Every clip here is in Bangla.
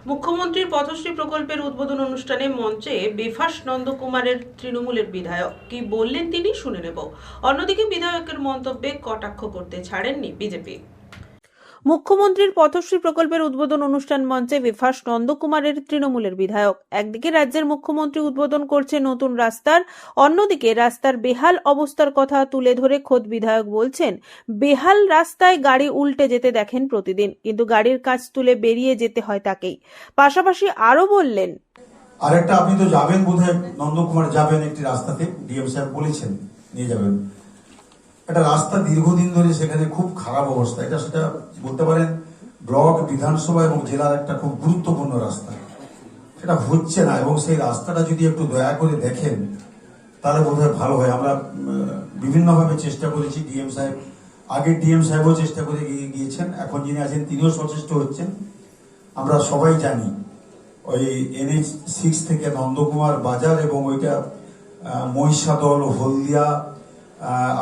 মুখ্যমন্ত্রীর পথশ্রী প্রকল্পের উদ্বোধন অনুষ্ঠানে মঞ্চে বেফাস নন্দকুমারের তৃণমূলের বিধায়ক কি বললেন তিনি শুনে নেব। অন্যদিকে বিধায়কের মন্তব্যে কটাক্ষ করতে ছাড়েননি বিজেপি। মুখ্যমন্ত্রীর পথশ্রী প্রকল্পের উদ্বোধন অনুষ্ঠান মঞ্চে বেফাস নন্দকুমারের তৃণমূলের বিধায়ক। একদিকে রাজ্যের মুখ্যমন্ত্রী উদ্বোধন করছে নতুন রাস্তার, অন্যদিকে রাস্তার বেহাল অবস্থার কথা তুলে ধরে খোদ বিধায়ক বলছেন বেহাল রাস্তায় গাড়ি উল্টে যেতে দেখেন প্রতিদিন, কিন্তু গাড়ির কাজ তুলে বেরিয়ে যেতে হয় তাকেই। পাশাপাশি আরো বললেন, আরেকটা আপনি তো যাবেন বোধহয় নন্দকুমার যাবেন একটি রাস্তাতে, ডিএম সাহেব বলেছেন নিয়ে যাবেন একটা রাস্তা, দীর্ঘদিন ধরে সেখানে খুব খারাপ অবস্থা। এটা সেটা বলতে পারেন ব্লক, বিধানসভা এবং জেলার একটা খুব গুরুত্বপূর্ণ রাস্তা, সেটা হচ্ছে না। এবং সেই রাস্তাটা যদি একটু দয়া করে দেখেন তাহলে বোধহয় ভালো হয়। আমরা বিভিন্নভাবে চেষ্টা করেছি, ডিএম সাহেব, আগে ডিএম সাহেবও চেষ্টা করে গিয়েছেন, এখন যিনি আছেন তিনিও সচেষ্ট হচ্ছেন। আমরা সবাই জানি ওই NH6 থেকে নন্দকুমার বাজার এবং ওইটা মহিষাদল, হলদিয়া,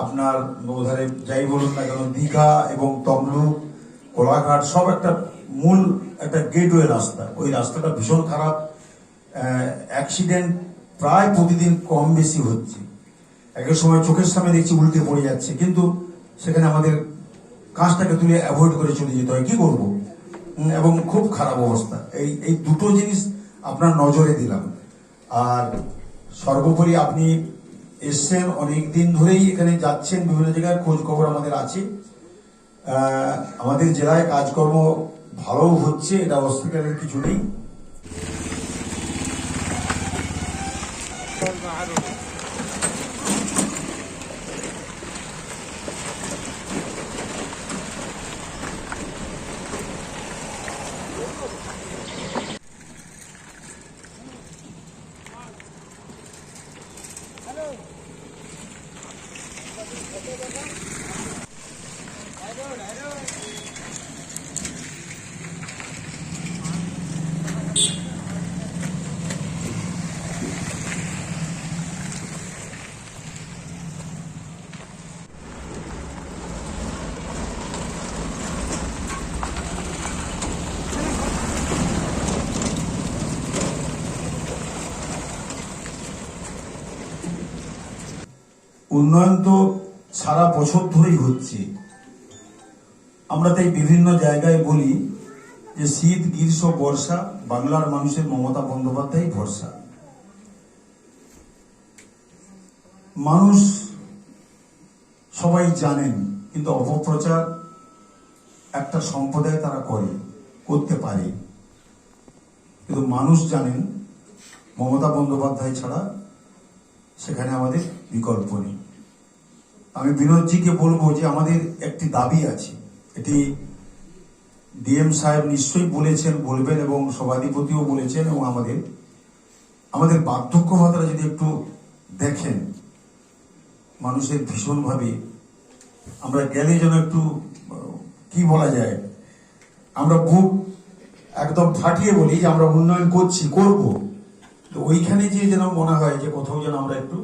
আপনার ওধারে যাই বলুন না কেন, দীঘা এবং তমলুক, কোলাঘাট সব একটা মূল একটা গেটওয়ে রাস্তা। ওই রাস্তাটা ভীষণ খারাপ, অ্যাক্সিডেন্ট প্রায় প্রতিদিন কম বেশি হচ্ছে। একের সময় চোখের সামনে দেখছি উল্টে পড়ে যাচ্ছে, কিন্তু সেখানে আমাদের কাজটাকে তুলে অ্যাভয়েড করে চলে যেতে হয়, কি করবো। এবং খুব খারাপ অবস্থা। এই দুটো জিনিস আপনার নজরে দিলাম। আর সর্বোপরি আপনি এসছেন, অনেকদিন ধরেই এখানে যাচ্ছেন, বিভিন্ন জায়গায় খোঁজ খবর আমাদের আছে। আমাদের জেলায় কাজকর্ম ভালো হচ্ছে, এটা অস্বীকারের কিছু নেই। উন্নয়ন তো সারা বছর ধরেই হচ্ছে। আমরা তাই বিভিন্ন জায়গায় বলি যে শীত, গ্রীষ্ম, বর্ষা বাংলার মানুষের মমতা বন্দ্যোপাধ্যায় ভরসা। মানুষ সবাই জানেন, কিন্তু অপপ্রচার একটা সম্প্রদায় তারা করতে পারে। কিন্তু মানুষ জানেন মমতা বন্দ্যোপাধ্যায় ছাড়া সেখানে আমাদের বিকল্প নেই। আমি বিনোদজিকে বলবো যে আমাদের একটি দাবি আছে, এটি ডিএম সাহেব নিশ্চয়ই বলেছেন, বলবেন এবং সভাধিপতিও বলেছেন, এবং আমাদের বার্ধক্য ভাতাটা যদি একটু দেখেন, মানুষের ভীষণভাবে আমরা গেলে যেন একটু কি বলা যায়, আমরা বুক একদম ফাটিয়ে বলি যে আমরা উন্নয়ন করব। তো ওইখানে যে যেন মনে হয় যে কোথাও যেন আমরা একটু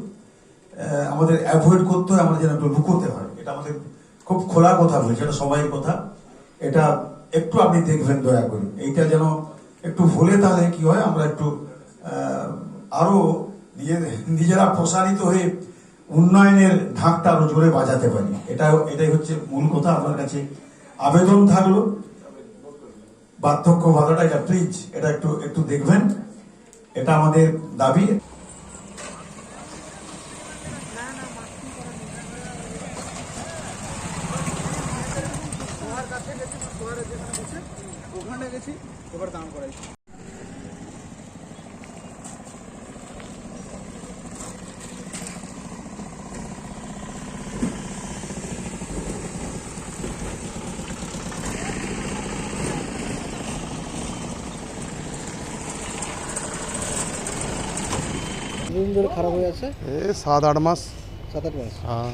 আমাদের অ্যাভয়েড করতে হয়, আমরা যেন একটু লুকোতে হয়। এটা আমাদের খুব খোলা কথা বলছে, এটা সবাই কথা। এটা একটু আপনি দেখবেন দয়া করে, এইটা যেন একটু হলে তাহলে কি হয়, আমরা একটু আরো নিজেরা প্রসারিত হয়ে উন্নয়নের ঢাকটা আরো জোরে বাজাতে পারি। এটাই হচ্ছে মূল কথা। আপনার কাছে আবেদন থাকলো, বার্ধক্য ভাতাটা এটা প্লিজ এটা একটু দেখবেন, এটা আমাদের দাবি। ওখানে গেছি, এবার দাম করাইছি। খারাপ হয়ে আছে 7-8 মাস। 7-8 মাস। হ্যাঁ,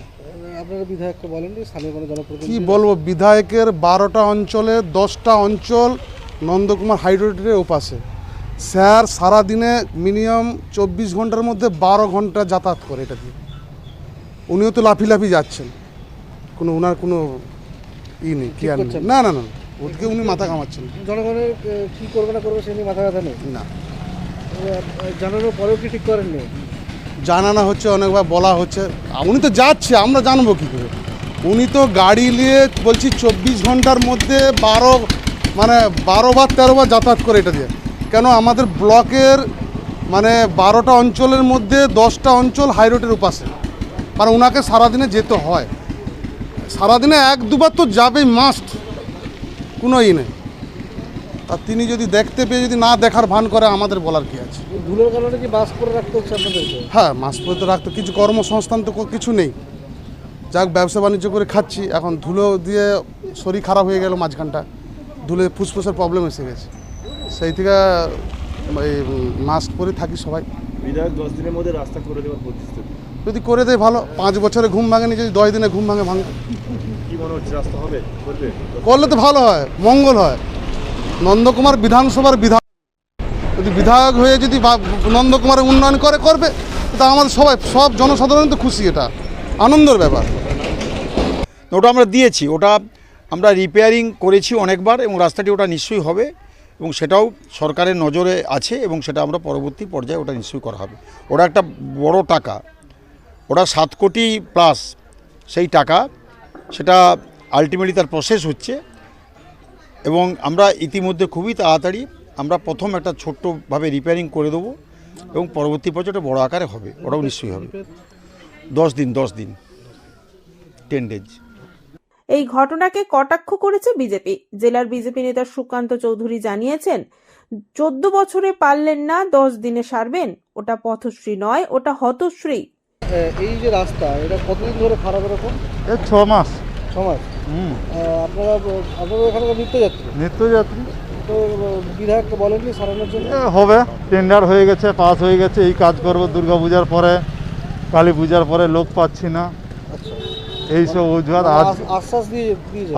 আপনারা বিধায়ককে বলেন যে স্থানীয় কোনো জনপ্রতিনিধি কি বলবো, বিধায়কের 12টা অঞ্চলে 10টা অঞ্চল নন্দকুমার হাইড্রোটের ওপাশে। স্যার সারাদিনে মিনিমাম 24 ঘন্টার মধ্যে 12 ঘন্টা যাতায়াত করে এটা দিয়ে। উনিও তো লাফি যাচ্ছেন, ওনার কোনো ই নেই, কি আর নেই। না না না, ওদিকে উনি মাথা কামাচ্ছেন জনগণের কি করবে না করবে সে নিয়ে মাথা ব্যথা নেই। না। জানানোর পরেও কি ঠিক করেননি? জানানো হচ্ছে, অনেকবার বলা হচ্ছে, উনি তো যাচ্ছে, আমরা জানবো কী করে? উনি তো গাড়ি নিয়ে বলছি 24 ঘন্টার মধ্যে 12 বার 13 বার যাতায়াত করে এটা দিয়ে। কেন আমাদের ব্লকের 12টা অঞ্চলের মধ্যে 10টা অঞ্চল হাই রোডের উপাসে, ওনাকে সারাদিনে যেতে হয়। সারাদিনে 1-2 বার তো যাবেই, মাস্ট, কোনো নেই। আর তিনি যদি দেখতে পেয়ে যদি না দেখার ভান করে, আমাদের বলার কি আছে? ধুলোর কারণে কি মাস্ক পরে রাখতে হচ্ছে আপনাদেরকে? হ্যাঁ, মাস্ক পরে তো রাখতে, কিছু কর্মসংস্থান তো কিছু নেই। যাক, ব্যবসা বাণিজ্য করে খাচ্ছি, এখন ধুলো দিয়ে শরীর খারাপ হয়ে গেল মাঝখানটা, ধুলে ফুসফুসের প্রবলেম এসে গেছে, সেই থেকে এই মাস্ক পরে থাকি সবাই। বিধায়ক 10 দিনের মধ্যে রাস্তা করে দেওয়ার প্রতিশ্রুতি, যদি করে দেয় ভালো, 5 বছরে ঘুম ভাঙেনি, যদি 10 দিনে ঘুম ভাঙে। কি মনে হচ্ছে রাস্তা হবে? করলে তো ভালো হয়, মঙ্গল হয়। নন্দকুমার বিধানসভার বিধায়ক যদি বিধায়ক হয়ে যদি নন্দকুমারের উন্নয়ন করবে, তা আমাদের সব জনসাধারণ তো খুশি, এটা আনন্দের ব্যাপার। ওটা আমরা দিয়েছি, ওটা আমরা রিপেয়ারিং করেছি অনেকবার, এবং রাস্তাটি ওটা নিশ্চয়ই হবে, এবং সেটাও সরকারের নজরে আছে, এবং সেটা আমরা পরবর্তী পর্যায়ে ওটা নিশ্চয়ই করা হবে। ওটা একটা বড় টাকা, ওটা 7 কোটি প্লাস সেই টাকা, সেটা আলটিমেটলি তার প্রসেস হচ্ছে, এবং আমরা ইতিমধ্যে খুবই তাড়াতাড়ি আমরা প্রথম একটা ছোট্টভাবে রিপেয়ারিং করে দেবো, এবং পরবর্তী পর্যায়ে ওটা বড় আকারে হবে, ওটাও নিশ্চয়ই হবে। 10 দিন 10 ডেজ। এই ঘটনাকে কটাক্ষ করেছে বিজেপি। জেলার বিজেপি নেতা সুকান্ত চৌধুরী জানিয়েছেন, 14 বছরে পারলেন না, 10 দিনে সারবেন? ওটা পথশ্রী নয়, ওটা হতশ্রী। এই যে রাস্তা, এটা কতদিন ধরে খারাপ এরকম? 6 মাস। 6 মাস। আপনারা এখানকার নিত্যযাত্রী তো বিধায়ককে বলেননি সারানোর জন্য? হবে, টেন্ডার হয়ে গেছে, পাস হয়ে গেছে, এই কাজ করবো দুর্গাপূজার পরে, কালী পূজার পরে, লোক পাচ্ছি না, আচ্ছা, এইসব অজুহাত। আশ্বাস দিয়ে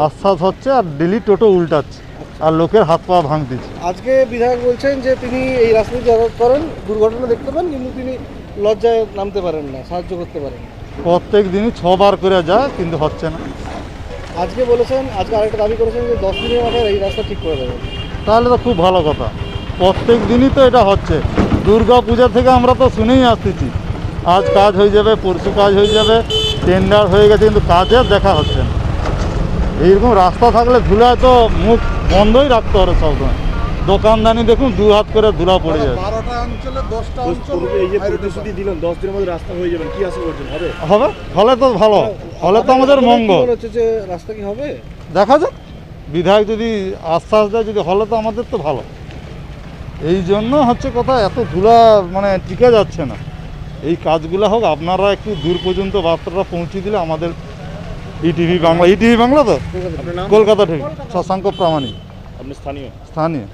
আশ্বাস হচ্ছে আর ডেলি টোটো উল্টাচ্ছে, আর লোকের হাত পা ভাঙতেছে। আজকে বিধায়ক বলছেন যে তিনি এই রাস্তা দিয়ে যাতায়াত করেন, দুর্ঘটনা দেখতে পান, কিন্তু তিনি লজ্জায় নামতে পারেন না, সাহায্য করতে পারেন না। প্রত্যেক দিনই 6 বার করে যায়, কিন্তু হচ্ছে না। আজকে বলেছেন, আজকে আরেকটা দাবি করেছেন যে 10 দিনের মাথায় এই রাস্তা ঠিক করে দেবেন। তাহলে তো খুব ভালো কথা, প্রত্যেক দিনই তো এটা হচ্ছে। দুর্গা পূজা থেকে আমরা তো শুনেই আসতেছি, আজ কাজ হয়ে যাবে, পরশু কাজ হয়ে যাবে, টেন্ডার হয়ে গেছে, কিন্তু কাজের দেখা হচ্ছে না। এইরকম রাস্তা থাকলে ধুলায় তো মুখ বন্ধই রাখতে হবে সবসময়। দোকানদানি দেখুন 2 হাত করে ধুলা পড়ে যাবে। 12টা অঞ্চলে 10টা অঞ্চল এই যে প্রতিশ্রুতি দিলেন 10 দিনের মধ্যে রাস্তা হয়ে যাবেন, কি আশা করছেন হবে? হবে, হলে তো ভালো, হলে তো আমাদের মঙ্গল। মনে হচ্ছে যে রাস্তা কি হবে? দেখা যাক, বিধায়ক যদি আশ্বাস দেয়, যদি হলে তো আমাদের তো ভালো। এই জন্য হচ্ছে কথা, এত ধুলা টিকে যাচ্ছে না। এই কাজগুলো হোক, আপনারা একটু দূর পর্যন্ত বার্তাটা পৌঁছে দিলে আমাদের ইটিভি বাংলা তো আপনার নাম? কলকাতা থেকে শশাঙ্ক প্রামাণিক, আপনি স্থানীয়? স্থানীয়।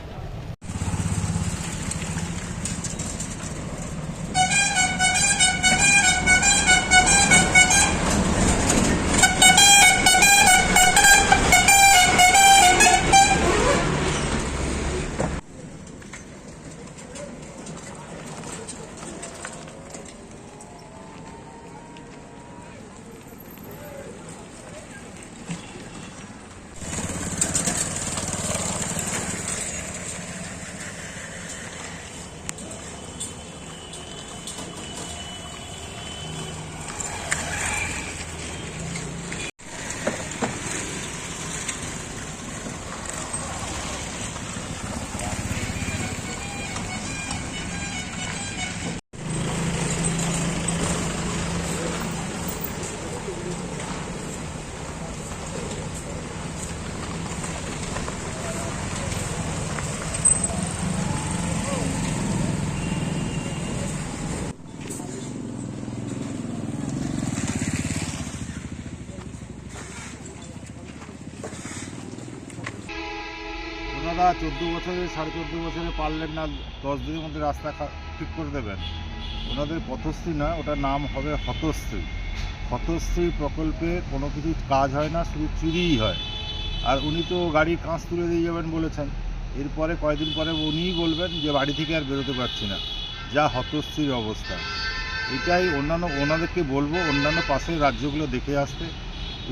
ওনারা 14 বছরে 14.5 বছরে পারলেন না, 10 দিনের মধ্যে রাস্তা ঠিক করে দেবেন। ওনাদের পথশ্রী না, ওটার নাম হবে হতশ্রী। হতশ্রী প্রকল্পে কোনো কিছু কাজ হয় না, শুধু চুরিই হয়। আর উনি তো গাড়ির কাঁচ তুলে দিয়ে যাবেন বলেছেন, এরপরে কয়েকদিন পরে উনিই বলবেন যে বাড়ি থেকে আর বেরোতে পারছি না, যা হতশ্রীর অবস্থা। এটাই ওনাদেরকে বলবো অন্যান্য পাশের রাজ্যগুলো দেখে আসতে,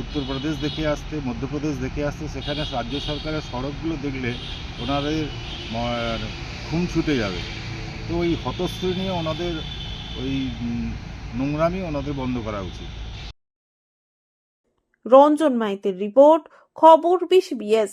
উত্তরপ্রদেশ দেখে আসতে, মধ্যপ্রদেশ দেখে আসতে, সেখানে রাজ্য সরকারের সড়কগুলো দেখলে ওনাদের ঘুম ছুটে যাবে। তো ওই হতশ্রী নিয়ে ওনাদের ওই নোংরামি ওনাদের বন্ধ করা উচিত। রঞ্জন মাইতের রিপোর্ট, খবর 20BS।